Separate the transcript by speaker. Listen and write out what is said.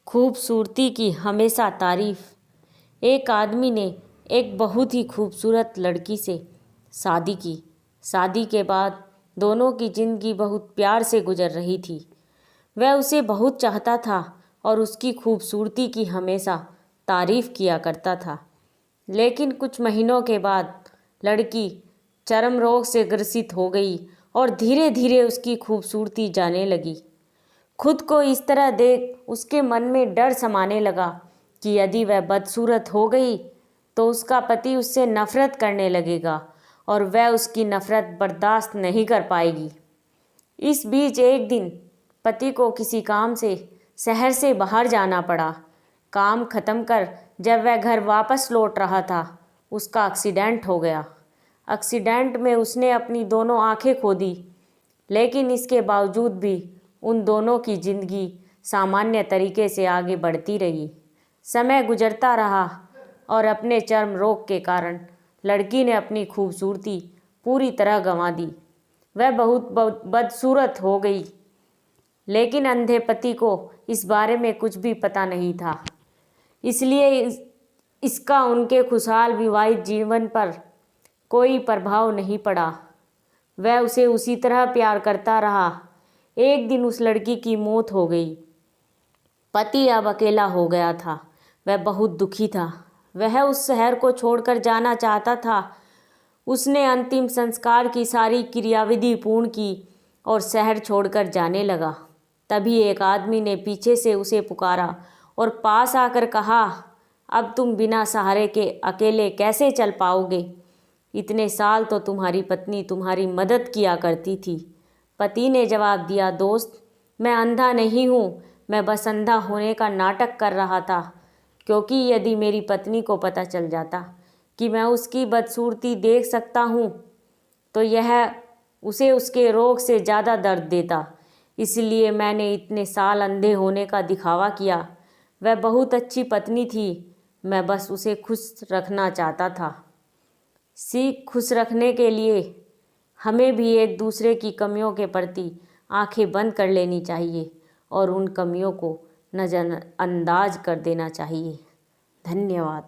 Speaker 1: खूबसूरती की हमेशा तारीफ। एक आदमी ने एक बहुत ही खूबसूरत लड़की से शादी की। शादी के बाद दोनों की ज़िंदगी बहुत प्यार से गुजर रही थी। वह उसे बहुत चाहता था और उसकी खूबसूरती की हमेशा तारीफ किया करता था। लेकिन कुछ महीनों के बाद लड़की चर्म रोग से ग्रसित हो गई और धीरे धीरे उसकी खूबसूरती जाने लगी। खुद को इस तरह देख उसके मन में डर समाने लगा कि यदि वह बदसूरत हो गई तो उसका पति उससे नफरत करने लगेगा और वह उसकी नफरत बर्दाश्त नहीं कर पाएगी। इस बीच एक दिन पति को किसी काम से शहर से बाहर जाना पड़ा। काम खत्म कर जब वह घर वापस लौट रहा था, उसका एक्सीडेंट हो गया। एक्सीडेंट में उसने अपनी दोनों आंखें खो दी, लेकिन इसके बावजूद भी उन दोनों की ज़िंदगी सामान्य तरीके से आगे बढ़ती रही। समय गुजरता रहा और अपने चर्म रोग के कारण लड़की ने अपनी खूबसूरती पूरी तरह गंवा दी। वह बहुत बदसूरत हो गई, लेकिन अंधे पति को इस बारे में कुछ भी पता नहीं था, इसलिए इसका उनके खुशहाल विवाहित जीवन पर कोई प्रभाव नहीं पड़ा। वह उसे उसी तरह प्यार करता रहा। एक दिन उस लड़की की मौत हो गई। पति अब अकेला हो गया था। वह बहुत दुखी था। वह उस शहर को छोड़कर जाना चाहता था। उसने अंतिम संस्कार की सारी क्रियाविधि पूर्ण की और शहर छोड़कर जाने लगा। तभी एक आदमी ने पीछे से उसे पुकारा और पास आकर कहा, अब तुम बिना सहारे के अकेले कैसे चल पाओगे? इतने साल तो तुम्हारी पत्नी तुम्हारी मदद किया करती थी। पति ने जवाब दिया, दोस्त, मैं अंधा नहीं हूँ, मैं बस अंधा होने का नाटक कर रहा था, क्योंकि यदि मेरी पत्नी को पता चल जाता कि मैं उसकी बदसूरती देख सकता हूँ तो यह उसे उसके रोग से ज़्यादा दर्द देता। इसलिए मैंने इतने साल अंधे होने का दिखावा किया। वह बहुत अच्छी पत्नी थी, मैं बस उसे खुश रखना चाहता था। सीख खुश रखने के लिए हमें भी एक दूसरे की कमियों के प्रति आंखें बंद कर लेनी चाहिए और उन कमियों को नज़रअंदाज कर देना चाहिए। धन्यवाद।